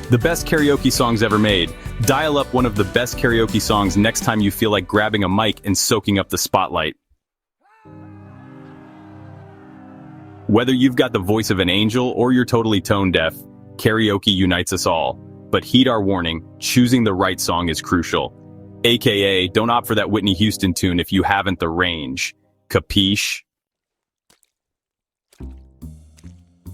The best karaoke songs ever made. Dial up one of the best karaoke songs next time you feel like grabbing a mic and soaking up the spotlight. Whether you've got the voice of an angel or you're totally tone deaf, karaoke unites us all. But heed our warning, choosing the right song is crucial. AKA, don't opt for that Whitney Houston tune if you haven't the range. Kapeesh?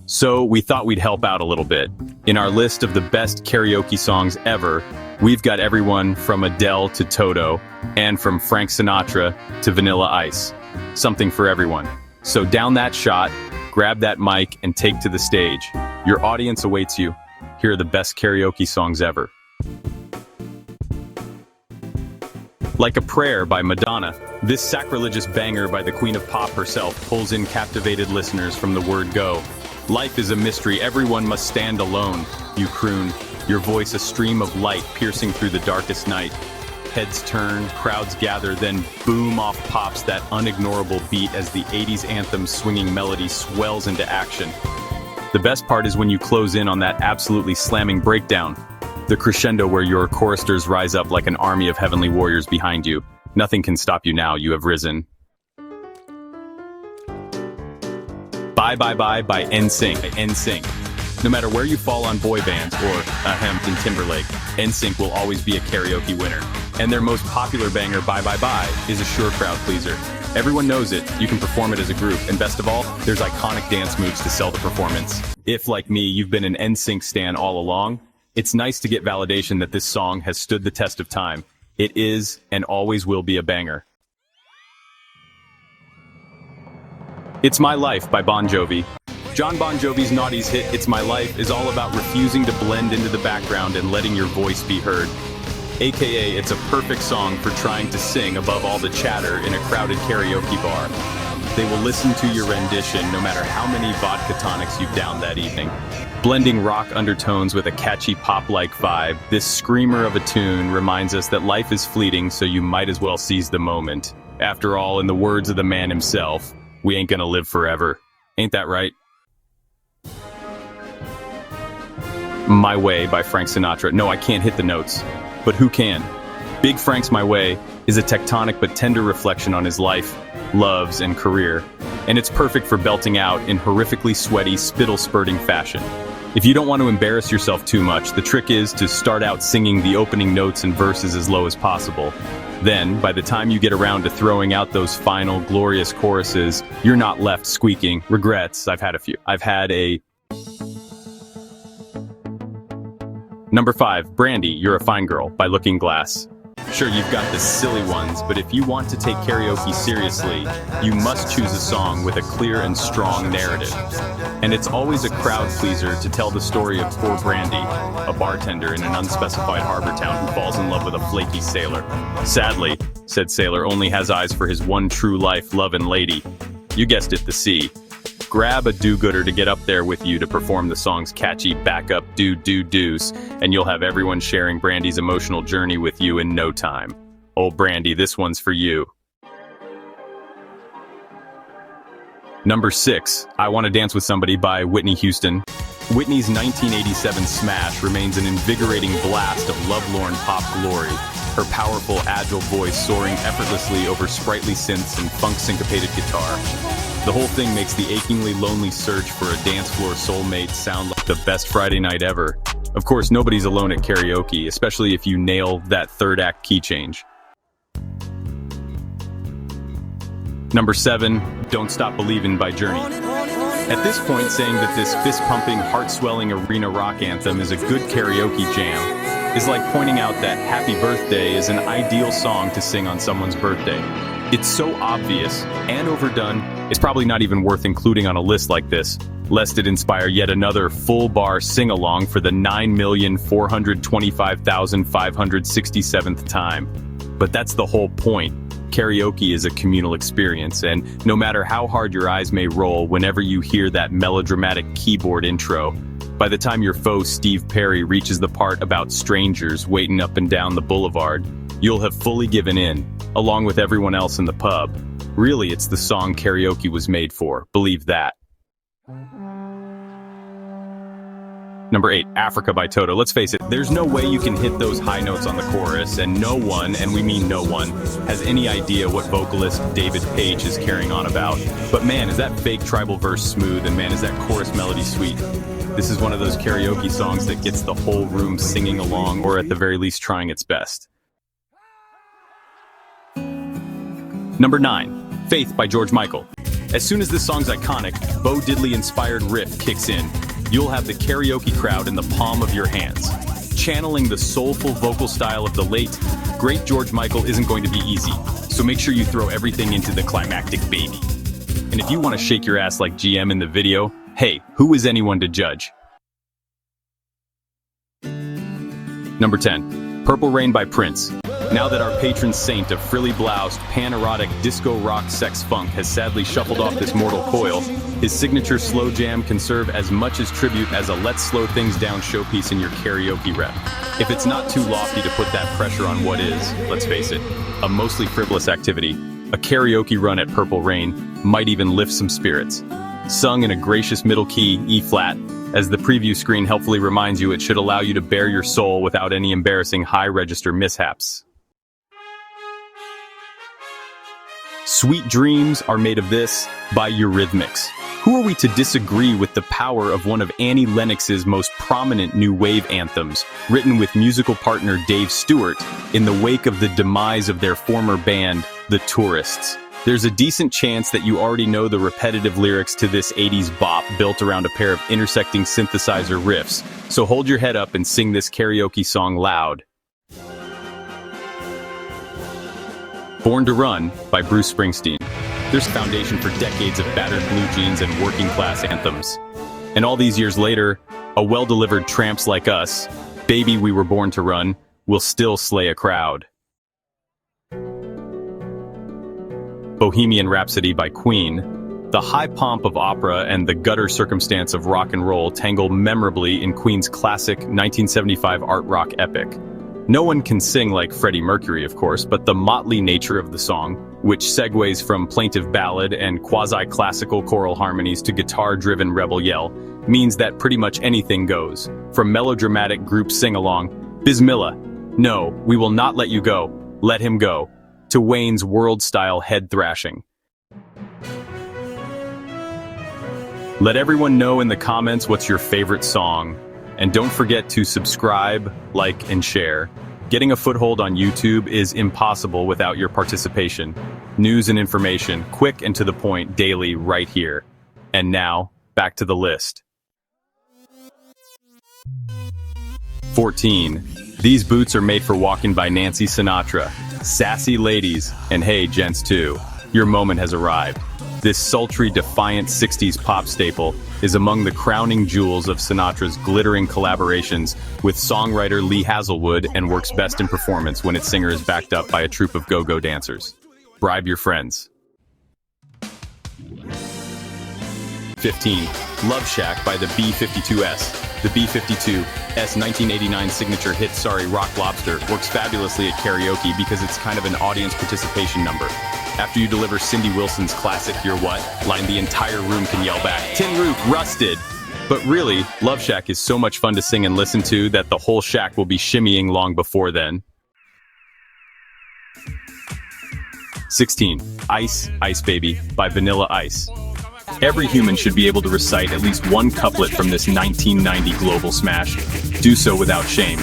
So we thought we'd help out a little bit. In our list of the best karaoke songs ever, we've got everyone from Adele to Toto, and from Frank Sinatra to Vanilla Ice. Something for everyone. So down that shot, grab that mic and take to the stage. Your audience awaits you. Here are the best karaoke songs ever. Like a Prayer by Madonna, this sacrilegious banger by the Queen of Pop herself pulls in captivated listeners from the word go. Life is a mystery, everyone must stand alone, you croon, your voice a stream of light piercing through the darkest night. Heads turn, crowds gather, then boom off pops that unignorable beat as the 80s anthem's swinging melody swells into action. The best part is when you close in on that absolutely slamming breakdown. The crescendo where your choristers rise up like an army of heavenly warriors behind you. Nothing can stop you now, you have risen. Bye Bye Bye by NSYNC. No matter where you fall on boy bands or and Timberlake, NSYNC will always be a karaoke winner. And their most popular banger, Bye Bye Bye, is a sure crowd pleaser. Everyone knows it, you can perform it as a group, and best of all, there's iconic dance moves to sell the performance. If, like me, you've been an NSYNC stan all along, it's nice to get validation that this song has stood the test of time. It is, and always will be, a banger. It's My Life by Bon Jovi. John Bon Jovi's noughties hit It's My Life is all about refusing to blend into the background and letting your voice be heard. AKA, it's a perfect song for trying to sing above all the chatter in a crowded karaoke bar. They will listen to your rendition no matter how many vodka tonics you've downed that evening. Blending rock undertones with a catchy pop-like vibe, this screamer of a tune reminds us that life is fleeting, so you might as well seize the moment. After all, in the words of the man himself, we ain't gonna live forever. Ain't that right? My Way by Frank Sinatra. No, I can't hit the notes. But who can? Big Frank's My Way is a tectonic but tender reflection on his life, loves, and career. And it's perfect for belting out in horrifically sweaty, spittle-spurting fashion. If you don't want to embarrass yourself too much, the trick is to start out singing the opening notes and verses as low as possible. Then, by the time you get around to throwing out those final, glorious choruses, you're not left squeaking, regrets, I've had a few. Number 5, Brandy, You're a Fine Girl by Looking Glass. Sure, you've got the silly ones, but if you want to take karaoke seriously, you must choose a song with a clear and strong narrative. And it's always a crowd pleaser to tell the story of poor Brandy, a bartender in an unspecified harbor town who falls in love with a flaky sailor. Sadly, said sailor only has eyes for his one true life, love and lady. You guessed it, the sea. Grab a do-gooder to get up there with you to perform the song's catchy backup do-do-do's, and you'll have everyone sharing Brandy's emotional journey with you in no time. Oh, Brandy, this one's for you. Number 6, I Want to Dance with Somebody by Whitney Houston. Whitney's 1987 smash remains an invigorating blast of lovelorn pop glory, her powerful, agile voice soaring effortlessly over sprightly synths and funk-syncopated guitar. The whole thing makes the achingly lonely search for a dance floor soulmate sound like the best Friday night ever. Of course, nobody's alone at karaoke, especially if you nail that third act key change. Number 7, Don't Stop Believin' by Journey. At this point, saying that this fist-pumping, heart-swelling arena rock anthem is a good karaoke jam is like pointing out that Happy Birthday is an ideal song to sing on someone's birthday. It's so obvious and overdone, it's probably not even worth including on a list like this, lest it inspire yet another full-bar sing-along for the 9,425,567th time. But that's the whole point. Karaoke is a communal experience, and no matter how hard your eyes may roll whenever you hear that melodramatic keyboard intro, by the time your foe Steve Perry reaches the part about strangers waiting up and down the boulevard, you'll have fully given in, along with everyone else in the pub. Really, it's the song karaoke was made for, believe that. Number 8, Africa by Toto. Let's face it, there's no way you can hit those high notes on the chorus, and no one, and we mean no one, has any idea what vocalist David Page is carrying on about. But man, is that fake tribal verse smooth, and man, is that chorus melody sweet. This is one of those karaoke songs that gets the whole room singing along, or at the very least trying its best. Number 9, Faith by George Michael. As soon as this song's iconic, Bo Diddley-inspired riff kicks in, you'll have the karaoke crowd in the palm of your hands. Channeling the soulful vocal style of the late, great George Michael isn't going to be easy, so make sure you throw everything into the climactic baby. And if you want to shake your ass like GM in the video, hey, who is anyone to judge? Number 10, Purple Rain by Prince. Now that our patron saint of frilly-bloused, pan-erotic disco rock sex funk has sadly shuffled off this mortal coil, his signature slow jam can serve as much as tribute as a let's slow things down showpiece in your karaoke rep. If it's not too lofty to put that pressure on what is, let's face it, a mostly frivolous activity, a karaoke run at Purple Rain might even lift some spirits. Sung in a gracious middle key, E-flat, as the preview screen helpfully reminds you, it should allow you to bare your soul without any embarrassing high-register mishaps. Sweet Dreams Are Made of This by Eurythmics. Who are we to disagree with the power of one of Annie Lennox's most prominent new wave anthems, written with musical partner Dave Stewart, in the wake of the demise of their former band, The Tourists? There's a decent chance that you already know the repetitive lyrics to this 80s bop built around a pair of intersecting synthesizer riffs, so hold your head up and sing this karaoke song loud. Born to Run by Bruce Springsteen. There's a foundation for decades of battered blue jeans and working-class anthems. And all these years later, a well-delivered Tramps Like Us, Baby We Were Born to Run, will still slay a crowd. Bohemian Rhapsody by Queen. The high pomp of opera and the gutter circumstance of rock and roll tangle memorably in Queen's classic 1975 art rock epic. No one can sing like Freddie Mercury, of course, but the motley nature of the song, which segues from plaintive ballad and quasi-classical choral harmonies to guitar-driven rebel yell, means that pretty much anything goes. From melodramatic group sing-along, Bismillah, no, we will not let you go, let him go, to Wayne's world-style head thrashing. Let everyone know in the comments what's your favorite song. And don't forget to subscribe, like, and share. Getting a foothold on YouTube is impossible without your participation. News and information, quick and to the point, daily, right here. And now, back to the list. 14. These Boots Are Made for Walking by Nancy Sinatra. Sassy ladies, and hey, gents too, your moment has arrived. This sultry, defiant 60s pop staple is among the crowning jewels of Sinatra's glittering collaborations with songwriter Lee Hazelwood, and works best in performance when its singer is backed up by a troupe of go-go dancers. Bribe your friends. 15. Love Shack by the B-52S. The B-52S 1989 signature hit Sorry Rock Lobster works fabulously at karaoke because it's kind of an audience participation number. After you deliver Cindy Wilson's classic "You're What" line, the entire room can yell back, "Tin Roof, rusted!" But really, Love Shack is so much fun to sing and listen to that the whole shack will be shimmying long before then. 16. Ice, Ice Baby by Vanilla Ice. Every human should be able to recite at least one couplet from this 1990 global smash. Do so without shame.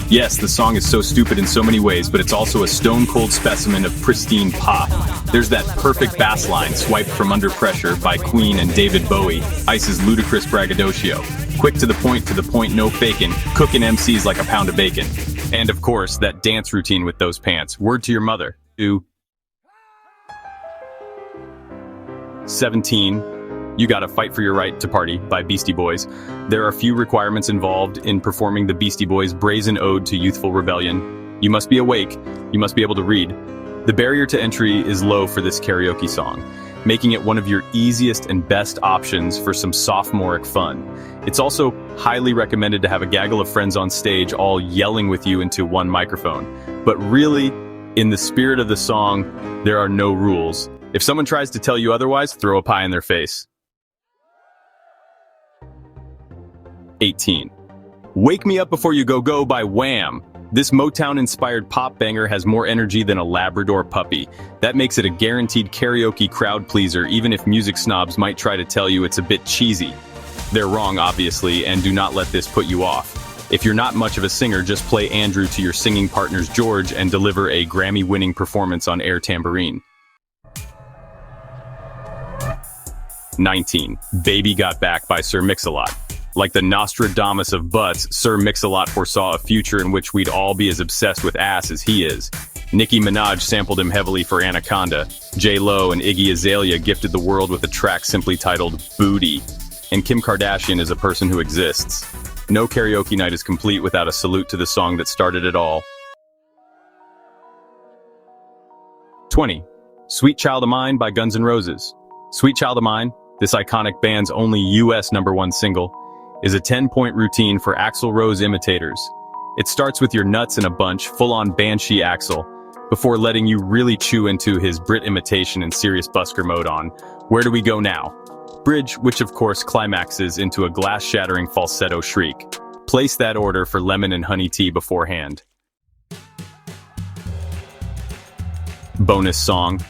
Yes, the song is so stupid in so many ways, but it's also a stone-cold specimen of pristine pop. There's that perfect bass line swiped from Under Pressure by Queen and David Bowie, Ice's ludicrous braggadocio. Quick to the point, no fakin', cooking MCs like a pound of bacon. And of course, that dance routine with those pants. Word to your mother. 17. You Gotta Fight for Your Right to Party by Beastie Boys. There are few requirements involved in performing the Beastie Boys' brazen ode to youthful rebellion. You must be awake, you must be able to read. The barrier to entry is low for this karaoke song, making it one of your easiest and best options for some sophomoric fun. It's also highly recommended to have a gaggle of friends on stage all yelling with you into one microphone. But really, in the spirit of the song, there are no rules. If someone tries to tell you otherwise, throw a pie in their face. 18. Wake Me Up Before You Go Go by Wham! This Motown-inspired pop banger has more energy than a Labrador puppy. That makes it a guaranteed karaoke crowd pleaser, even if music snobs might try to tell you it's a bit cheesy. They're wrong, obviously, and do not let this put you off. If you're not much of a singer, just play Andrew to your singing partner's George and deliver a Grammy-winning performance on air tambourine. 19. Baby Got Back by Sir Mix-a-Lot. Like the Nostradamus of butts, Sir Mix-a-Lot foresaw a future in which we'd all be as obsessed with ass as he is. Nicki Minaj sampled him heavily for Anaconda. J-Lo and Iggy Azalea gifted the world with a track simply titled Booty. And Kim Kardashian is a person who exists. No karaoke night is complete without a salute to the song that started it all. 20. Sweet Child of Mine by Guns N' Roses. Sweet Child of Mine, this iconic band's only US #1 single, is a 10-point routine for Axl Rose imitators. It starts with your nuts in a bunch, full-on Banshee Axl, before letting you really chew into his Brit imitation and serious busker mode on Where Do We Go Now? Bridge, which of course climaxes into a glass-shattering falsetto shriek. Place that order for lemon and honey tea beforehand. Bonus song,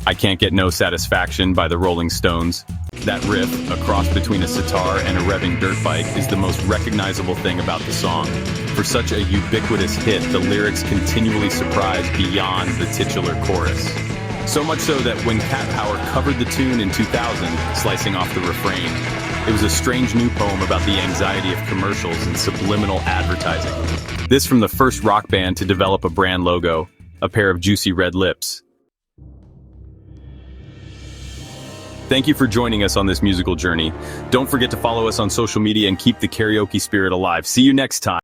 I Can't Get No Satisfaction by the Rolling Stones. That riff, a cross between a sitar and a revving dirt bike, is the most recognizable thing about the song. For such a ubiquitous hit, the lyrics continually surprise beyond the titular chorus. So much so that when Cat Power covered the tune in 2000, slicing off the refrain, it was a strange new poem about the anxiety of commercials and subliminal advertising. This from the first rock band to develop a brand logo, a pair of juicy red lips. Thank you for joining us on this musical journey. Don't forget to follow us on social media and keep the karaoke spirit alive. See you next time.